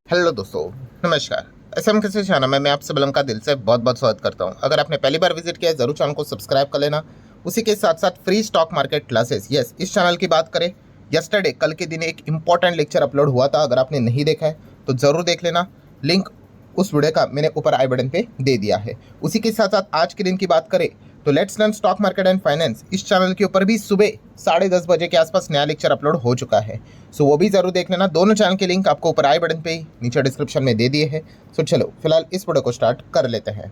Hello दोस्तों, नमस्कार। SM किसी चैनल में मैं आप सब लोगों का दिल से बहुत बहुत स्वागत करता हूं। अगर आपने पहली बार विजिट किया है ज़रूर चैनल को सब्सक्राइब कर लेना। उसी के साथ साथ free stock market classes, yes, इस चैनल की बात करें, यस्टरडे कल के दिन एक इंपॉर्टेंट लेक्चर अपलोड हुआ था। अगर आपने नहीं देखा है तो ज़रूर देख लेना। लिंक उस वीडियो का मैंने ऊपर आई बटन पे दे दिया है। उसी के साथ साथ आज के दिन की बात करें तो let's learn stock market and finance, इस चैनल के ऊपर भी सुबह 10:30 बजे के आसपास नया लेक्चर अपलोड हो चुका है। सो वो भी जरूर देख लेना। दोनों चैनल के लिंक आपको ऊपर आई बटन पे ही नीचे डिस्क्रिप्शन में दे दिए हैं। सो चलो फिलहाल इस वीडियो को स्टार्ट कर लेते हैं।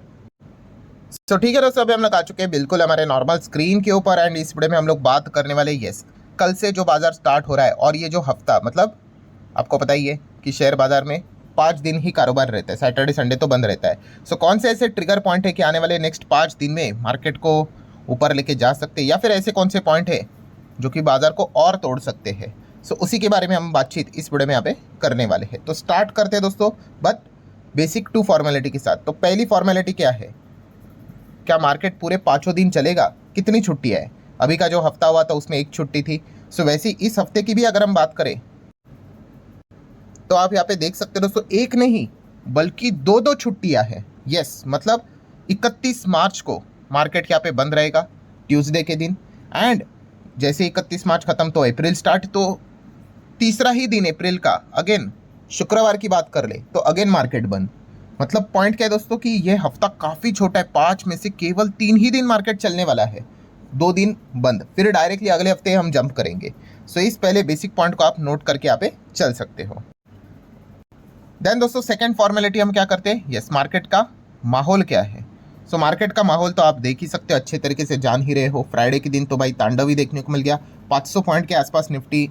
सो ठीक है दोस्तों, अभी हम लोग आ चुके हैं बिल्कुल हमारे नॉर्मल स्क्रीन के ऊपर एंड इस वीडियो में हम लोग बात करने वाले, यस, कल से जो बाजार स्टार्ट हो रहा है और ये जो हफ्ता, मतलब आपको पता ही है कि शेयर बाजार में 5 दिन ही कारोबार रहता है, सैटरडे संडे तो बंद रहता है। सो कौन से ऐसे ट्रिगर पॉइंट है कि आने वाले नेक्स्ट 5 दिन में मार्केट को ऊपर लेके जा सकते हैं, या फिर ऐसे कौन से पॉइंट है जो कि बाजार को और तोड़ सकते हैं। सो उसी के बारे में हम बातचीत इस वीडियो में यहाँ पे करने वाले हैं। तो स्टार्ट करते हैं दोस्तों, बट बेसिक 2 फॉर्मेलिटी के साथ। तो पहली फॉर्मेलिटी क्या है, क्या मार्केट पूरे 5 दिन चलेगा, कितनी छुट्टियाँ है। अभी का जो हफ्ता हुआ था उसमें 1 छुट्टी थी। सो वैसे ही इस हफ्ते की भी अगर हम बात करें तो आप यहाँ पे देख सकते हो दोस्तों, एक नहीं बल्कि 2-2 छुट्टियां हैं। यस, मतलब 31 मार्च को मार्केट यहाँ पे बंद रहेगा, ट्यूसडे के दिन। एंड जैसे 31 मार्च खत्म तो अप्रैल स्टार्ट, तो तीसरा ही दिन अप्रैल का अगेन शुक्रवार की बात कर ले तो अगेन मार्केट बंद। मतलब पॉइंट क्या है दोस्तों कि ये हफ्ता काफ़ी छोटा है, 5 में से केवल 3 ही दिन मार्केट चलने वाला है, 2 दिन बंद, फिर डायरेक्टली अगले हफ्ते हम जंप करेंगे। सो इस पहले बेसिक पॉइंट को आप नोट करके यहाँ पे चल सकते हो। देन दोस्तों सेकंड फॉर्मेलिटी हम क्या करते हैं, यस, मार्केट का माहौल क्या है। सो मार्केट का माहौल तो आप देख ही सकते हो, अच्छे तरीके से जान ही रहे हो। फ्राइडे के दिन तो भाई तांडव ही देखने को मिल गया, 500 पॉइंट के आसपास निफ्टी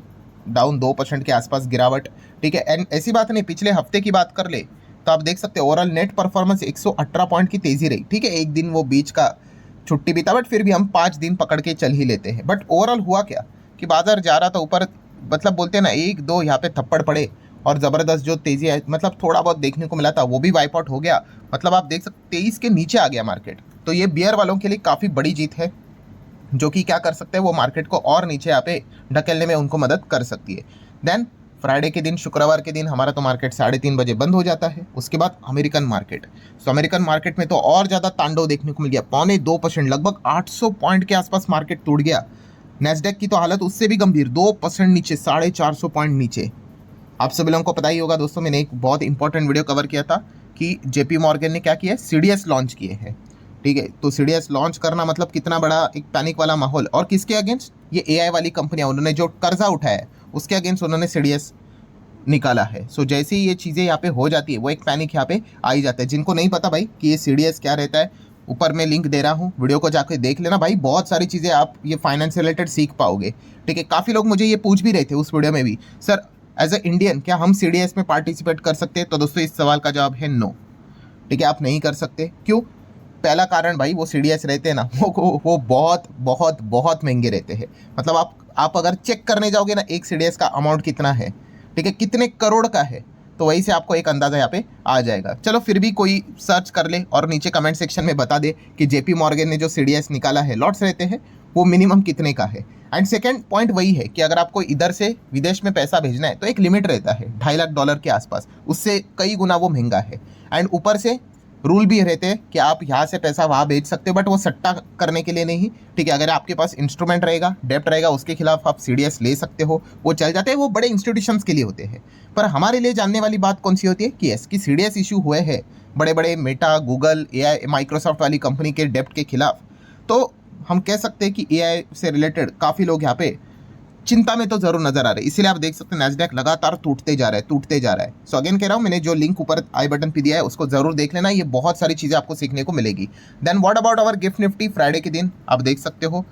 डाउन, 2% के आसपास गिरावट। ठीक है, एंड ऐसी बात नहीं, पिछले हफ्ते की बात कर ले तो आप देख सकते हो ओवरऑल नेट परफॉर्मेंस 118 पॉइंट की तेजी रही। ठीक है, एक दिन वो बीच का छुट्टी भी था, बट फिर भी हम 5 दिन पकड़ के चल ही लेते हैं। बट ओवरऑल हुआ क्या कि बाजार जा रहा था ऊपर, मतलब बोलते हैं ना, 1-2 यहाँ पे थप्पड़ पड़े और ज़बरदस्त जो तेज़ी है, मतलब थोड़ा बहुत देखने को मिला था, वो भी वाइप आउट हो गया। मतलब आप देख सकते 23 के नीचे आ गया मार्केट। तो ये बियर वालों के लिए काफ़ी बड़ी जीत है, जो कि क्या कर सकते हैं, वो मार्केट को और नीचे यहाँ पे ढकेलने में उनको मदद कर सकती है। देन फ्राइडे के दिन, शुक्रवार के दिन हमारा तो मार्केट 3:30 बजे बंद हो जाता है। उसके बाद अमेरिकन मार्केट, सो अमेरिकन मार्केट में तो और ज़्यादा तांडव देखने को मिल गया, 0.25%, लगभग 800 पॉइंट के आसपास मार्केट टूट गया। नेस्डेक की तो हालत उससे भी गंभीर, 2% नीचे, 450 पॉइंट नीचे। आप सभी लोगों को पता ही होगा दोस्तों, मैंने एक बहुत इंपॉर्टेंट वीडियो कवर किया था कि जेपी मॉर्गन ने क्या किया है, सीडीएस लॉन्च किए हैं। ठीक है, तो सीडीएस लॉन्च करना मतलब कितना बड़ा एक पैनिक वाला माहौल, और किसके अगेंस्ट, ये एआई वाली कंपनियां, उन्होंने जो कर्जा उठाया है उसके अगेंस्ट उन्होंने सीडीएस निकाला है। सो जैसे ही ये चीज़ें यहाँ पे हो जाती है, वो एक पैनिक यहाँ पे आ ही जाता है। जिनको नहीं पता भाई कि ये सीडीएस क्या रहता है, ऊपर मैं लिंक दे रहा हूँ, वीडियो को जाकर देख लेना भाई, बहुत सारी चीज़ें आप ये फाइनेंस से रिलेटेड सीख पाओगे। ठीक है, काफ़ी लोग मुझे ये पूछ भी रहे थे उस वीडियो में भी, सर एज अ इंडियन क्या हम सीडीएस में पार्टिसिपेट कर सकते हैं। तो दोस्तों इस सवाल का जवाब है नो। ठीक है, आप नहीं कर सकते। क्यों? पहला कारण भाई, वो सीडीएस रहते हैं ना, वो बहुत बहुत बहुत महंगे रहते हैं। मतलब आप अगर चेक करने जाओगे ना, एक सीडीएस का अमाउंट कितना है, ठीक है, कितने करोड़ का है, तो वहीं से आपको एक अंदाज़ा यहाँ पे आ जाएगा। चलो फिर भी कोई सर्च कर ले और नीचे कमेंट सेक्शन में बता दे कि जेपी मॉर्गन ने जो सीडीएस निकाला है, लॉट्स रहते हैं, वो मिनिमम कितने का है। एंड सेकेंड पॉइंट वही है कि अगर आपको इधर से विदेश में पैसा भेजना है तो एक लिमिट रहता है, $2.5 लाख के आसपास, उससे कई गुना वो महंगा है। एंड ऊपर से रूल भी रहते हैं कि आप यहाँ से पैसा वहाँ भेज सकते हो, बट वो सट्टा करने के लिए नहीं। ठीक है, अगर आपके पास इंस्ट्रूमेंट रहेगा, डेप्ट रहेगा, उसके खिलाफ आप सीडीएस ले सकते हो, वो चल जाते हैं, वो बड़े इंस्टीट्यूशंस के लिए होते हैं। पर हमारे लिए जानने वाली बात कौन सी होती है कि कि सीडीएस इशू हुए हैं बड़े बड़े मेटा, गूगल, एआई, माइक्रोसॉफ्ट वाली कंपनी के डेप्ट के खिलाफ। तो हम कह सकते हैं कि एआई से रिलेटेड काफ़ी लोग यहाँ पे चिंता में तो जरूर नजर आ रहे हैं। इसीलिए आप देख सकते हैं नैस्डैक लगातार टूटते जा रहा है, टूटते जा रहा है। सो अगेन कह रहा हूँ, मैंने जो लिंक ऊपर आई बटन पे दिया है उसको जरूर देख लेना, ये बहुत सारी चीज़ें आपको सीखने को मिलेगी। Then what about our gift Nifty, Friday के दिन आप देख सकते हो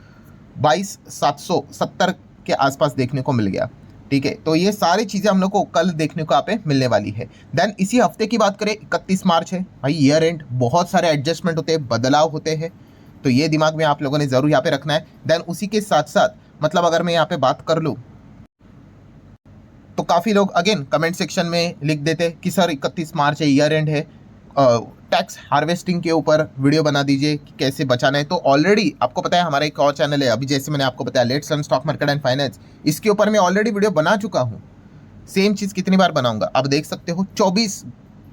22,770 के आसपास देखने को मिल गया। ठीक है, तो ये सारी चीज़ें हम लोग को कल देखने को यहाँ पे मिलने वाली है। देन इसी हफ्ते की बात करें, 31 मार्च है भाई, ईयर एंड, बहुत सारे एडजस्टमेंट होते हैं, बदलाव होते हैं, तो ये दिमाग में आप लोगों ने जरूर यहाँ पे रखना है। देन उसी के साथ साथ, मतलब अगर मैं यहाँ पे बात कर लूँ तो काफ़ी लोग अगेन कमेंट सेक्शन में लिख देते कि सर 31 मार्च है, ईयर एंड है, टैक्स हार्वेस्टिंग के ऊपर वीडियो बना दीजिए कि कैसे बचाना है। तो ऑलरेडी आपको पता है हमारा एक और चैनल है, अभी जैसे मैंने आपको बताया let's learn stock market and finance, इसके ऊपर मैं ऑलरेडी वीडियो बना चुका हूँ। सेम चीज़ कितनी बार बनाऊंगा आप देख सकते हो, 24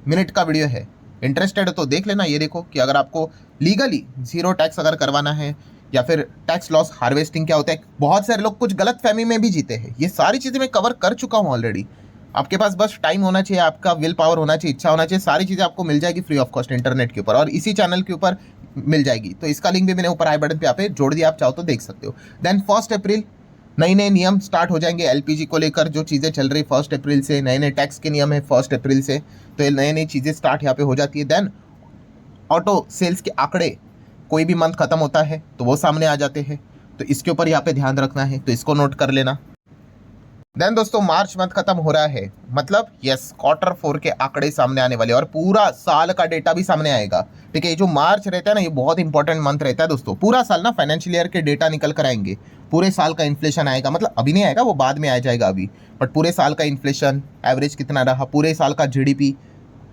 मिनट का वीडियो है। इंटरेस्टेड हो तो देख लेना। ये देखो कि अगर आपको लीगली जीरो टैक्स अगर करवाना है, या फिर टैक्स लॉस हार्वेस्टिंग क्या होता है, बहुत सारे लोग कुछ गलत फहमी में भी जीते हैं। ये सारी चीज़ें मैं कवर कर चुका हूँ ऑलरेडी। आपके पास बस टाइम होना चाहिए, आपका विल पावर होना चाहिए, इच्छा होना चाहिए, सारी चीज़ें आपको मिल जाएगी फ्री ऑफ कॉस्ट इंटरनेट के ऊपर, और इसी चैनल के ऊपर मिल जाएगी। तो इसका लिंक भी मैंने ऊपर आई बटन पे यहाँ पे जोड़ दिया, आप चाहो तो देख सकते हो। देन 1 अप्रैल नए नए नियम स्टार्ट हो जाएंगे एलपीजी को लेकर, जो चीज़ें चल रही 1 अप्रैल से, नए नए टैक्स के नियम है 1 अप्रैल से, तो ये नई नई चीज़ें स्टार्ट यहाँ पे हो जाती है। देन ऑटो सेल्स के आंकड़े कोई भी मंथ खत्म होता है तो वो सामने आ जाते हैं, तो इसके ऊपर यहाँ पे ध्यान रखना है, तो इसको नोट कर लेना। देन दोस्तों मार्च मंथ खत्म हो रहा है, मतलब यस Q4 के आंकड़े सामने आने वाले, और पूरा साल का डेटा भी सामने आएगा। ठीक है, ये जो मार्च रहता है ना, ये बहुत इंपॉर्टेंट मंथ रहता है दोस्तों। पूरा साल ना फाइनेंशियल ईयर के डेटा निकल कर आएंगे, पूरे साल का इन्फ्लेशन आएगा, मतलब अभी नहीं आएगा, वो बाद में आ जाएगा अभी, बट पूरे साल का इन्फ्लेशन एवरेज कितना रहा, पूरे साल का जीडीपी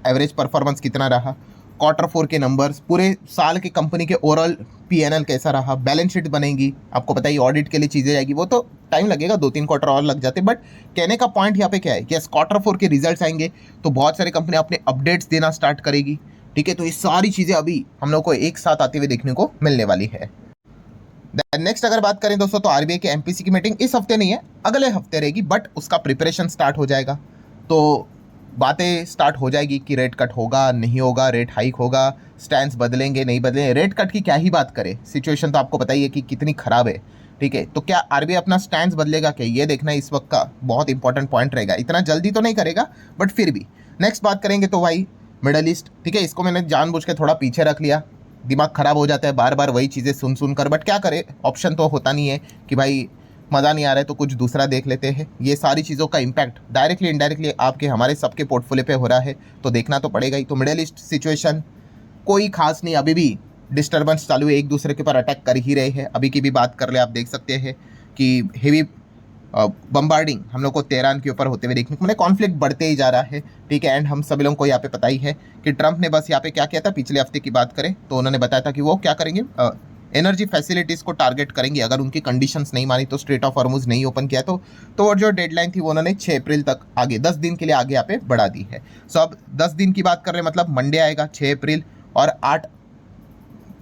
एवरेज परफॉर्मेंस कितना रहा, Q4 के नंबर्स, पूरे साल की कंपनी के ओवरऑल पीएनएल कैसा रहा, बैलेंस शीट बनेगी, आपको पता ही ऑडिट के लिए चीज़ें आएगी, वो तो टाइम लगेगा, 2-3 क्वार्टर और लग जाते, बट कहने का पॉइंट यहाँ पे क्या है कि Q4 के रिजल्ट्स आएंगे तो बहुत सारी कंपनी अपने अपडेट्स देना स्टार्ट करेगी। ठीक है, तो ये सारी चीज़ें अभी हम लोग को एक साथ आते हुए देखने को मिलने वाली है। नेक्स्ट अगर बात करें दोस्तों, तो आरबीआई के एमपीसी की मीटिंग इस हफ्ते नहीं है, अगले हफ्ते रहेगी, बट उसका प्रिपरेशन स्टार्ट हो जाएगा, तो बातें स्टार्ट हो जाएगी कि रेट कट होगा नहीं होगा, रेट हाइक होगा, स्टैंड्स बदलेंगे नहीं बदलेंगे। रेट कट की क्या ही बात करें, सिचुएशन तो आपको पता ही है कि कितनी खराब है। ठीक है, तो क्या आरबीआई अपना स्टैंड बदलेगा क्या, ये देखना इस वक्त का बहुत इंपॉर्टेंट पॉइंट रहेगा। इतना जल्दी तो नहीं करेगा, बट फिर भी। नेक्स्ट बात करेंगे तो भाई मिडल ईस्ट। ठीक है, इसको मैंने जानबूझ के थोड़ा पीछे रख लिया, दिमाग खराब हो जाता है बार बार वही चीज़ें सुन सुन कर, बट क्या करें, ऑप्शन तो होता नहीं है कि भाई मज़ा नहीं आ रहा है तो कुछ दूसरा देख लेते हैं। ये सारी चीज़ों का इम्पैक्ट डायरेक्टली इनडायरेक्टली आपके हमारे सबके पोर्टफोलियो पे हो रहा है, तो देखना तो पड़ेगा ही। तो मिडिल ईस्ट सिचुएशन कोई खास नहीं, अभी भी डिस्टर्बेंस चालू है, एक दूसरे के ऊपर अटैक कर ही रहे हैं। अभी की भी बात कर ले, आप देख सकते हैं कि हेवी बम्बार्डिंग हम लोग को तेहरान के ऊपर होते हुए देखने को मिले, कॉन्फ्लिक्ट बढ़ते ही जा रहा है। ठीक है, एंड हम सभी लोगों को यहाँ पे पता ही है कि ट्रंप ने बस यहाँ पे क्या किया था, पिछले हफ्ते की बात करें तो उन्होंने बताया था कि वो क्या करेंगे, एनर्जी फैसिलिटीज़ को टारगेट करेंगे, अगर उनकी कंडीशंस नहीं मानी तो स्ट्रेट ऑफ हॉर्मुज नहीं ओपन किया तो जो डेडलाइन थी वो उन्होंने 6 अप्रैल तक आगे 10 दिन के लिए आगे यहाँ पे बढ़ा दी है। सो अब 10 दिन की बात कर रहे हैं, मतलब मंडे आएगा 6 अप्रैल और 8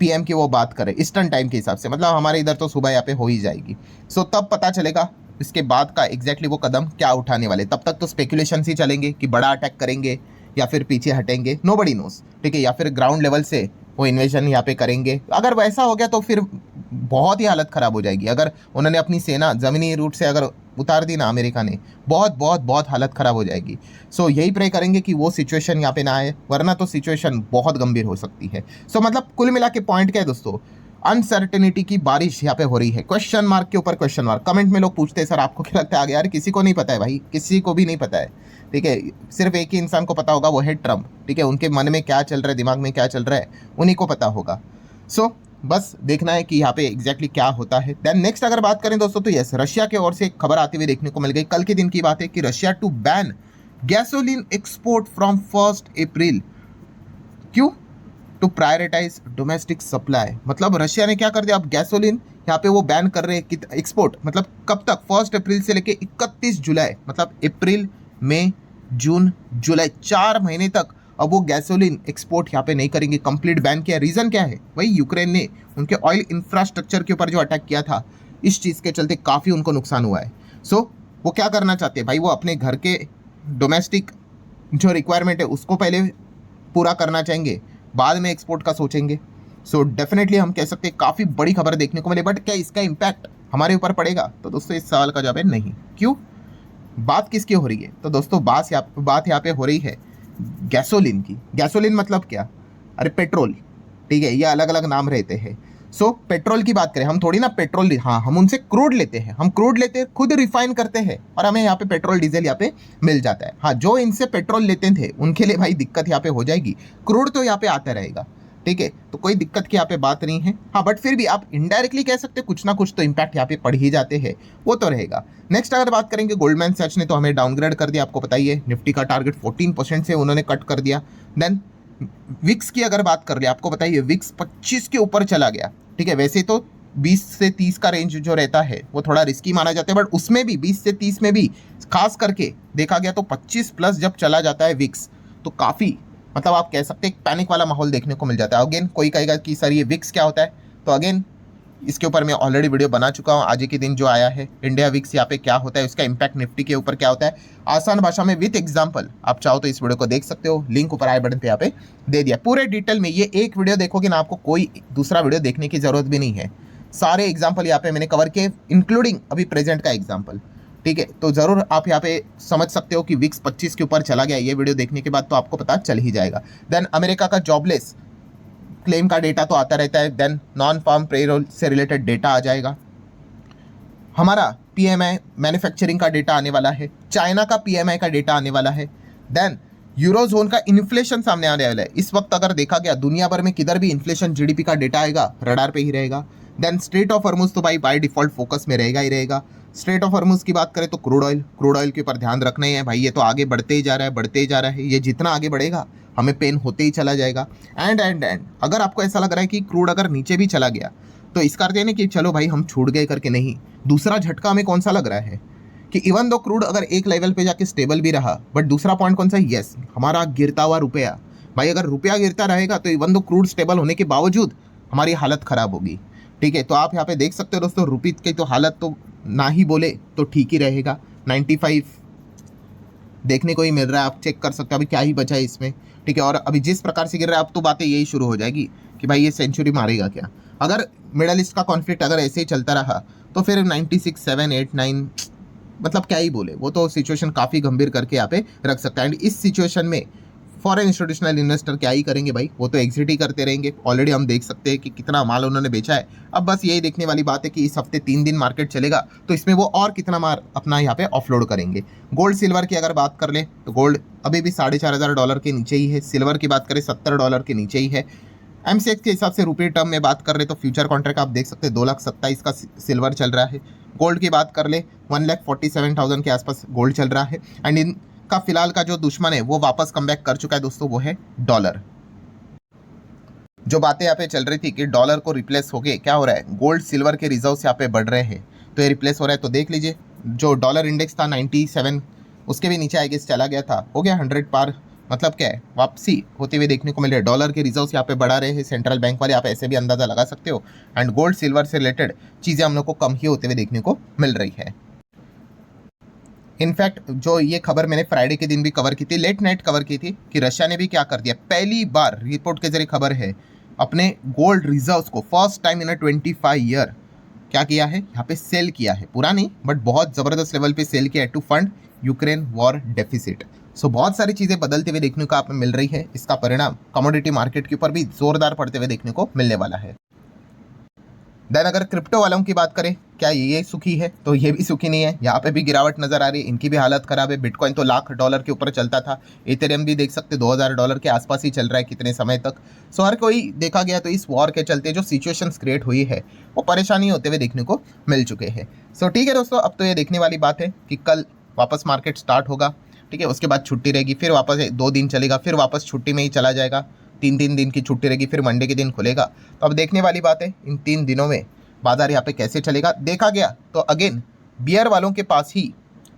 PM की वो बात करें ईस्टर्न टाइम के हिसाब से, मतलब हमारे इधर तो सुबह यहाँ पे हो ही जाएगी। सो तब पता चलेगा इसके बाद का एग्जैक्टली वो कदम क्या उठाने वाले। तब तक तो स्पेकुलेशन ही चलेंगे कि बड़ा अटैक करेंगे या फिर पीछे हटेंगे, नोबडी नोस। ठीक है, या फिर ग्राउंड लेवल से वो इन्वेजन यहाँ पे करेंगे। अगर वैसा हो गया तो फिर बहुत ही हालत ख़राब हो जाएगी। अगर उन्होंने अपनी सेना ज़मीनी रूट से अगर उतार दी ना अमेरिका ने, बहुत बहुत बहुत हालत ख़राब हो जाएगी। सो यही प्रे करेंगे कि वो सिचुएशन यहाँ पे ना आए, वरना तो सिचुएशन बहुत गंभीर हो सकती है। सो मतलब कुल मिला के पॉइंट क्या है दोस्तों, अनसर्टेनिटी की बारिश यहाँ पे हो रही है, क्वेश्चन मार्क के ऊपर क्वेश्चन मार्क। कमेंट में लोग पूछते हैं सर आपको क्या लगता है आगे, यार किसी को नहीं पता है भाई, किसी को भी नहीं पता है। ठीक है, सिर्फ एक ही इंसान को पता होगा, वो है ट्रम्प। ठीक है, उनके मन में क्या चल रहा है, दिमाग में क्या चल रहा है, उन्हीं को पता होगा। सो बस देखना है कि यहाँ पे एग्जैक्टली क्या होता है। देन नेक्स्ट अगर बात करें दोस्तों, तो यस रशिया की ओर से एक खबर आती हुई देखने को मिल गई, कल के दिन की बात है कि Russia to ban gasoline export from 1 April. क्यों? To prioritise domestic supply. मतलब रशिया ने क्या कर दिया, अब गैसोलीन यहाँ पे वो बैन कर रहे हैं एक्सपोर्ट, मतलब कब तक, 1 अप्रैल से लेके 31 जुलाई, मतलब अप्रैल मई जून जुलाई 4 महीने तक अब वो गैसोलीन एक्सपोर्ट यहाँ पे नहीं करेंगे, कंप्लीट बैन किया। रीज़न क्या है, वही यूक्रेन ने उनके ऑयल इंफ्रास्ट्रक्चर के ऊपर जो अटैक किया था, इस चीज़ के चलते काफ़ी उनको नुकसान हुआ है। सो वो क्या करना चाहते हैं भाई, वो अपने घर के डोमेस्टिक जो रिक्वायरमेंट है उसको पहले पूरा करना चाहेंगे, बाद में एक्सपोर्ट का सोचेंगे। सो डेफिनेटली हम कह सकते हैं काफ़ी बड़ी खबर देखने को मिले, बट क्या इसका इम्पैक्ट हमारे ऊपर पड़ेगा, तो दोस्तों इस सवाल का जवाब है नहीं। क्यों? बात किसकी हो रही है, तो दोस्तों बात यहाँ पे हो रही है गैसोलीन की। गैसोलीन मतलब क्या, अरे पेट्रोल। ठीक है, ये अलग अलग नाम रहते हैं। सो पेट्रोल की बात करें, हम थोड़ी ना पेट्रोल, हाँ हम उनसे क्रूड लेते हैं, हम क्रूड लेते हैं, खुद रिफाइन करते हैं और हमें यहाँ पे पेट्रोल डीजल यहाँ पे मिल जाता है। हाँ, जो इनसे पेट्रोल लेते थे उनके लिए भाई दिक्कत यहाँ पे हो जाएगी, क्रूड तो यहाँ पे आता रहेगा। ठीक है, तो कोई दिक्कत की यहाँ पे बात नहीं है। हाँ, बट फिर भी आप इनडायरेक्टली कह सकते हैं कुछ ना कुछ तो इम्पैक्ट यहाँ पे पड़ ही जाते हैं, वो तो रहेगा। नेक्स्ट अगर बात करेंगे, गोल्डमैन सैक्स ने तो हमें डाउनग्रेड कर दिया, आपको बताइए निफ्टी का टारगेट 14% से उन्होंने कट कर दिया। देन विक्स की अगर बात कर ले, आपको बताइए विक्स 25 के ऊपर चला गया। ठीक है, वैसे तो 20 से 30 का रेंज जो रहता है वो थोड़ा रिस्की माना जाता है, बट उसमें भी 20 से 30 में भी खास करके देखा गया तो 25 प्लस जब चला जाता है विक्स, तो काफ़ी मतलब आप कह सकते हैं एक पैनिक वाला माहौल देखने को मिल जाता है। अगेन कोई कहेगा कि सर ये विक्स क्या होता है, तो अगेन इसके ऊपर मैं ऑलरेडी वीडियो बना चुका हूँ। आज के दिन जो आया है इंडिया विक्स यहाँ पे क्या होता है, उसका इम्पैक्ट निफ्टी के ऊपर क्या होता है, आसान भाषा में विथ एग्जांपल आप चाहो तो इस वीडियो को देख सकते हो। लिंक ऊपर आई बटन पे यहाँ पे दे दिया। पूरे डिटेल में ये एक वीडियो देखोगे ना, आपको कोई दूसरा वीडियो देखने की जरूरत भी नहीं है। सारे एग्जाम्पल यहाँ पे मैंने कवर किए, इंक्लूडिंग अभी प्रेजेंट का एग्जाम्पल। ठीक है, तो ज़रूर आप यहाँ पे समझ सकते हो कि विक्स 25 के ऊपर चला गया। ये वीडियो देखने के बाद तो आपको पता चल ही जाएगा। देन अमेरिका का जॉबलेस क्लेम का डेटा तो आता रहता है। देन नॉन फार्म पेरोल से रिलेटेड डेटा आ जाएगा। हमारा पीएमआई मैन्युफैक्चरिंग का डेटा आने वाला है। चाइना का पीएमआई का डेटा आने वाला है। देन यूरोजोन का इन्फ्लेशन सामने आने वाला है। इस वक्त अगर देखा गया दुनिया भर में किधर भी इन्फ्लेशन जीडीपी का डेटा आएगा, रडार पे ही रहेगा। देन स्ट्रेट ऑफ हॉर्मुज तो भाई बाय डिफॉल्ट फोकस में रहेगा ही रहेगा। स्ट्रेट ऑफ हॉर्मुज की बात करें तो क्रूड ऑयल के ऊपर ध्यान रखना ही है भाई। ये तो आगे बढ़ते ही जा रहा है, बढ़ते ही जा रहा है। ये जितना आगे बढ़ेगा हमें पेन होते ही चला जाएगा। एंड अगर आपको ऐसा लग रहा है कि क्रूड अगर नीचे भी चला गया तो इसका अर्थ नहीं कि चलो भाई हम छूट गए करके, नहीं। दूसरा झटका हमें कौन सा लग रहा है कि इवन दो क्रूड अगर एक लेवल पे जाके स्टेबल भी रहा, बट दूसरा पॉइंट कौन सा है, यस, हमारा गिरता हुआ रुपया। भाई अगर रुपया गिरता रहेगा तो इवन दो क्रूड स्टेबल होने के बावजूद हमारी हालत खराब होगी। ठीक है, तो आप यहाँ पे देख सकते हो दोस्तों, रुपये की तो हालत तो ना ही बोले तो ठीक ही रहेगा। 95 देखने को ही मिल रहा है, आप चेक कर सकते हो अभी क्या ही बचा है इसमें। ठीक है, और अभी जिस प्रकार से गिर रहा है अब तो बातें यही शुरू हो जाएगी कि भाई ये सेंचुरी मारेगा क्या। अगर मिडल ईस्ट का कॉन्फ्लिक्ट अगर ऐसे ही चलता रहा तो फिर 96, 7, 8, 9 मतलब क्या ही बोले, वो तो सिचुएशन काफ़ी गंभीर करके यहाँ पे रख सकता है। एंड इस सिचुएशन में फॉरेन इंस्टीट्यूशनल इन्वेस्टर क्या ही करेंगे भाई, वो तो एग्जिट ही करते रहेंगे। ऑलरेडी हम देख सकते हैं कि कितना माल उन्होंने बेचा है। अब बस यही देखने वाली बात है कि इस हफ्ते 3 दिन मार्केट चलेगा तो इसमें वो और कितना माल अपना यहाँ पे ऑफलोड करेंगे। गोल्ड सिल्वर की अगर बात कर ले तो गोल्ड अभी भी $4,500 के नीचे ही है। सिल्वर की बात करें $70 के नीचे ही है। एमसीएक्स के हिसाब से रुपये टर्म में बात कर रहे तो फ्यूचर कॉन्ट्रैक्ट आप देख सकते हैं 2,27,000 का सिल्वर चल रहा है। गोल्ड की बात कर ले 1,47,000 के आसपास गोल्ड चल रहा है। एंड इनका फिलहाल का जो दुश्मन है वो वापस कमबैक कर चुका है दोस्तों, वो है डॉलर। जो बातें यहाँ पे चल रही थी कि डॉलर को रिप्लेस हो गए, क्या हो रहा है, गोल्ड सिल्वर के रिजर्व्स यहाँ पे बढ़ रहे हैं तो ये रिप्लेस हो रहा है। तो देख लीजिए जो डॉलर इंडेक्स था 97 उसके भी नीचे आई गेस चला गया था, हो गया 100 पार। मतलब क्या है, वापसी होते हुए देखने को मिल रहा है। डॉलर के रिजर्व्स यहाँ पे बढ़ा रहे हैं सेंट्रल बैंक वाले, आप ऐसे भी अंदाजा लगा सकते हो। एंड गोल्ड सिल्वर से रिलेटेड चीज़ें हम लोग को कम ही होते हुए देखने को मिल रही है। इनफैक्ट जो ये खबर मैंने फ्राइडे के दिन भी कवर की थी, लेट नाइट कवर की थी, कि रशिया ने भी क्या कर दिया, पहली बार रिपोर्ट के जरिए खबर है, अपने गोल्ड रिजर्व्स को फर्स्ट टाइम इन 25 ईयर क्या किया है, यहाँ पे सेल किया है। पूरा नहीं बट बहुत ज़बरदस्त लेवल पे सेल किया है to fund Ukraine war deficit. So बहुत सारी चीज़ें बदलते हुए देखने को आप मिल रही है। इसका परिणाम कमोडिटी मार्केट के ऊपर भी जोरदार पड़ते हुए देखने को मिलने वाला है। देन अगर क्रिप्टो वालों की बात करें, क्या ये सुखी है, तो ये भी सुखी नहीं है। यहाँ पे भी गिरावट नजर आ रही है, इनकी भी हालत खराब है। बिटकॉइन तो $1,00,000 के ऊपर चलता था। इथेरियम भी देख सकते $2,000 के आसपास ही चल रहा है कितने समय तक। सो हर कोई देखा गया तो इस वॉर के चलते जो सिचुएशंस क्रिएट हुई है वो परेशानी होते हुए देखने को मिल चुके हैं। सो ठीक है दोस्तों, अब तो ये देखने वाली बात है कि कल वापस मार्केट स्टार्ट होगा। ठीक है, उसके बाद छुट्टी रहेगी, फिर वापस 2 दिन चलेगा, फिर वापस छुट्टी में ही चला जाएगा। 3 दिन की छुट्टी रहेगी, फिर मंडे के दिन खुलेगा। तो अब देखने वाली बात है इन 3 दिनों में बाजार यहाँ पे कैसे चलेगा। देखा गया तो अगेन बियर वालों के पास ही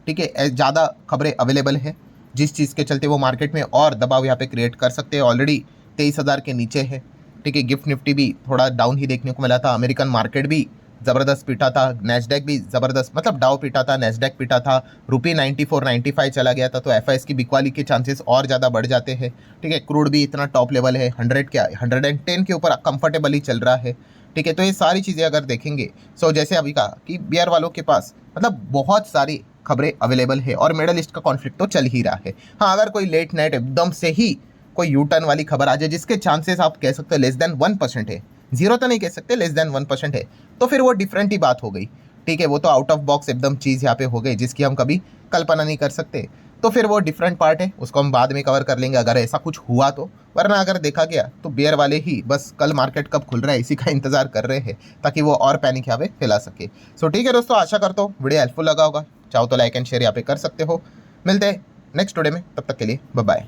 ठीक है ज़्यादा खबरें अवेलेबल है, जिस चीज़ के चलते वो मार्केट में और दबाव यहाँ पे क्रिएट कर सकते हैं। ऑलरेडी 23,000 के नीचे है। ठीक है, गिफ्ट निफ्टी भी थोड़ा डाउन ही देखने को मिला था। अमेरिकन मार्केट भी ज़बरदस्त पीटा था, नेस्डैक भी ज़बरदस्त, मतलब डाउ पीटा था, नेस्डैक पीटा था। रुपये 94, 95 चला गया था, तो एफआईएस की बिकवाली के चांसेस और ज़्यादा बढ़ जाते हैं। ठीक है, क्रूड भी इतना टॉप लेवल है, 110 के ऊपर कंफर्टेबली चल रहा है। ठीक है, तो ये सारी चीज़ें अगर देखेंगे, सो जैसे अभी कहा कि बियर वालों के पास मतलब बहुत सारी खबरें अवेलेबल है और मिडल ईस्ट का कॉन्फ्लिक्ट तो चल ही रहा है। हाँ, अगर कोई लेट नाइट एकदम से ही कोई यू टर्न वाली खबर आ जाए जिसके चांसेस आप कह सकते हो लेस देन 1% है, 0 तो नहीं कह सकते, लेस देन 1% है, तो फिर वो डिफरेंट ही बात हो गई। ठीक है, वो तो आउट ऑफ बॉक्स एकदम चीज़ यहाँ पे हो गई जिसकी हम कभी कल्पना नहीं कर सकते। तो फिर वो डिफरेंट पार्ट है, उसको हम बाद में कवर कर लेंगे अगर ऐसा कुछ हुआ तो। वरना अगर देखा गया तो बियर वाले ही बस कल मार्केट कब खुल रहा है इसी का इंतजार कर रहे हैं ताकि वो और पैनिक यहाँ पे फैला सके। सो ठीक है दोस्तों, आशा करता हूँ वीडियो हेल्पफुल लगा होगा। चाहो तो लाइक एंड शेयर यहाँ पे कर सकते हो। मिलते हैं नेक्स्ट वीडियो में, तब तक के लिए बाय बाय।